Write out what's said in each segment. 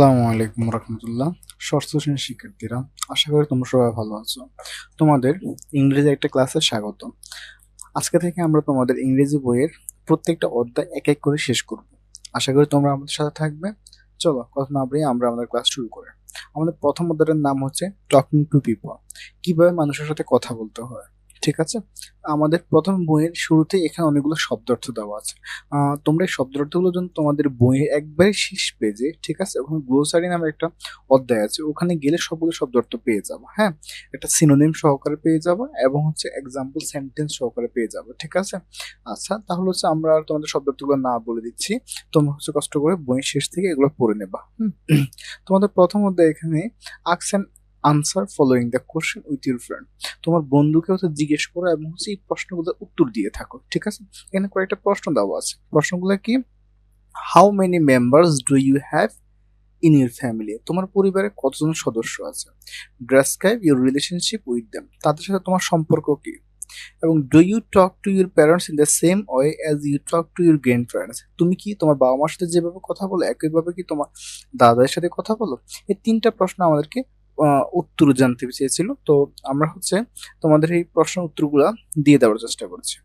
আসসালামু আলাইকুম রহমতুল্লাহ। ষষ্ঠ শ্রেণীর শিক্ষার্থীরা, আশা করি তোমরা সবাই ভালো আছো। তোমাদের ইংরেজি একটা ক্লাসে স্বাগত। আজকে থেকে আমরা তোমাদের ইংরেজি বইয়ের প্রত্যেকটা অধ্যায় এক এক করে শেষ করব। আশা করি তোমরা আমাদের সাথে থাকবে। চলো কথা না বাড়িয়ে আমরা আমাদের ক্লাস শুরু করি। আমাদের প্রথম অধ্যায়ের নাম হচ্ছে টকিং টু পিপল, কিভাবে মানুষের সাথে কথা বলতে হয়। ঠিক আছে, আমাদের প্রথম বইয়ের শুরুতেই এখানে অনেকগুলো শব্দার্থ দেওয়া আছে। তোমরা এই শব্দার্থগুলো জন্য তোমাদের বইয়ের একবারে শেষ পেজে, ঠিক আছে, ওখানে গ্লোসারি নামে একটা অধ্যায় আছে, ওখানে গেলে সবগুলো শব্দার্থ পেয়ে যাবো। হ্যাঁ, একটা সিনোনিম সহকারে পেয়ে যাবো এবং হচ্ছে এক্সাম্পল সেন্টেন্স সহকারে পেয়ে যাবো। ঠিক আছে, আচ্ছা তাহলে হচ্ছে আমরা আর তোমাদের শব্দার্থগুলো না বলে দিচ্ছি, তোমরা হচ্ছে কষ্ট করে বইয়ের শেষ থেকে এগুলো পড়ে নেবা। তোমাদের প্রথম অধ্যায় এখানে ask and answer following the question with your friend. তোমার বন্ধুকে হচ্ছে জিজ্ঞেস করো এবং হচ্ছে এই প্রশ্নগুলোর উত্তর দিয়ে থাকো। ঠিক আছে, এখানে কয়েকটা প্রশ্ন দেওয়া আছে। প্রশ্নগুলো কি? How many members do you have in your family? তোমার পরিবারে কতজন সদস্য আছে? Describe your relationship with them. তাদের সাথে তোমার সম্পর্ক কি? এবং do you talk to your parents in the same way as you talk to your grandparents? তুমি কি তোমার বাবা মার সাথে যেভাবে কথা বলো একইভাবে কি তোমার দাদাদের সাথে কথা বলো? এই তিনটা প্রশ্ন আমাদেরকে উত্তর জানতে চেয়েছিল। তো আমরা হচ্ছে তোমাদের এই প্রশ্নের উত্তরগুলা দিয়ে দেওয়ার চেষ্টা করছি।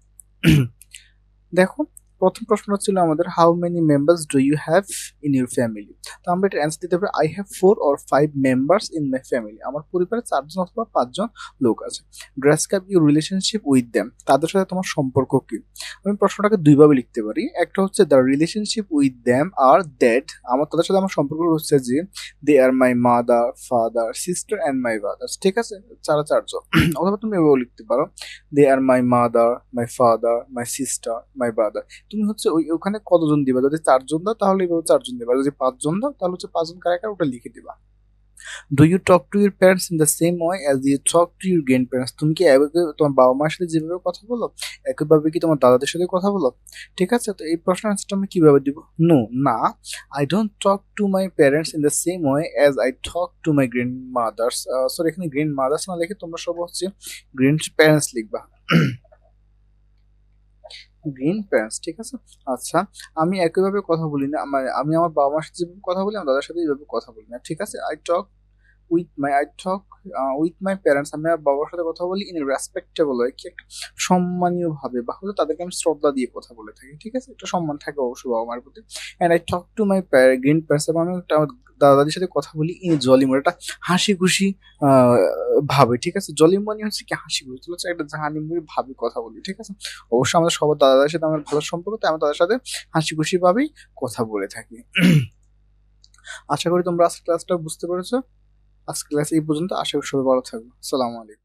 দেখো, প্রথম প্রশ্ন ছিল আমাদের how many members do you have in your family. তো আমরা এটা অ্যান্সার দিতে পারি I have 4 or 5 members in my family. আমার পরিবারে 4জন অথবা 5জন লোক আছে। Describe your relationship with them. তাদের সাথে তোমার সম্পর্ক কি? আমি প্রশ্নটাকে দুইভাবে লিখতে পারি। একটা হচ্ছে the relationship with them are that, আমার তাদের সাথে আমার সম্পর্ক হচ্ছে যে they are my mother, father, sister and my brothers. ঠিক আছে, 4জন। অথবা তুমি এভাবেও লিখতে পারো they are my mother, my father, my sister, my brother. তুমি হচ্ছে ওখানে কতজন দিবা? যদি 4জন দাও তাহলে এইভাবে 4জন দিবা, যদি 5জন দাও তাহলে হচ্ছে 5জন কারা কারা ওটা লিখে দিবা। Do you talk to your parents in the same way as you talk to your grandparents? তুমি কি তোমার বাবা মার সাথে যেভাবে কথা বলো একইভাবে কি তোমার দাদাদের সাথে কথা বলো? ঠিক আছে, তো এই প্রশ্নের আনসারটা আমি কিভাবে দিব? নো, না, I don't talk to my parents in the same way as I talk to my grand mother's. Sorry, এখানে গ্র্যান্ড মাদার্স না লিখে তোমরা সব হচ্ছে গ্র্যান্ড প্যারেন্টস লিখবা। Green pants. ঠিক আছে, আচ্ছা আমি একইভাবে কথা বলি না, আমি আমার বাবা মার সাথে যেভাবে কথা বলি আমার দাদার সাথে এইভাবে কথা বলি না। ঠিক আছে, I talk with my parents, আমি আমার বাবার সাথে কথা বলি ইন রেসপেক্টেবল হয়, কি একটা সম্মানীয় ভাবে, বা হলে তাদেরকে আমি শ্রদ্ধা দিয়ে কথা বলে থাকি। ঠিক আছে, একটা সম্মান থাকে অবশ্যই বাবা মার প্রতি। And I talk to my green parents, এবং আমি আমার দাদা দাদির সাথে কথা বলি ইন জলি মোড, একটা হাসি খুশি আহ ভাবে। ঠিক আছে, জলি মানে হচ্ছে কি হাসি খুশি, তো হচ্ছে একটা জাহানি মুড়ি ভাবে কথা বলি। ঠিক আছে, অবশ্যই আমাদের সবার দাদাদের সাথে আমার ভালো সম্পর্ক, তাই আমি তাদের সাথে হাসি খুশি ভাবেই কথা বলে থাকি। আশা করি তোমরা আজকের ক্লাসটা বুঝতে পেরেছো। আজকের ক্লাস এই পর্যন্ত। আশা করি সবাই ভালো থাকবে। আসসালামু আলাইকুম।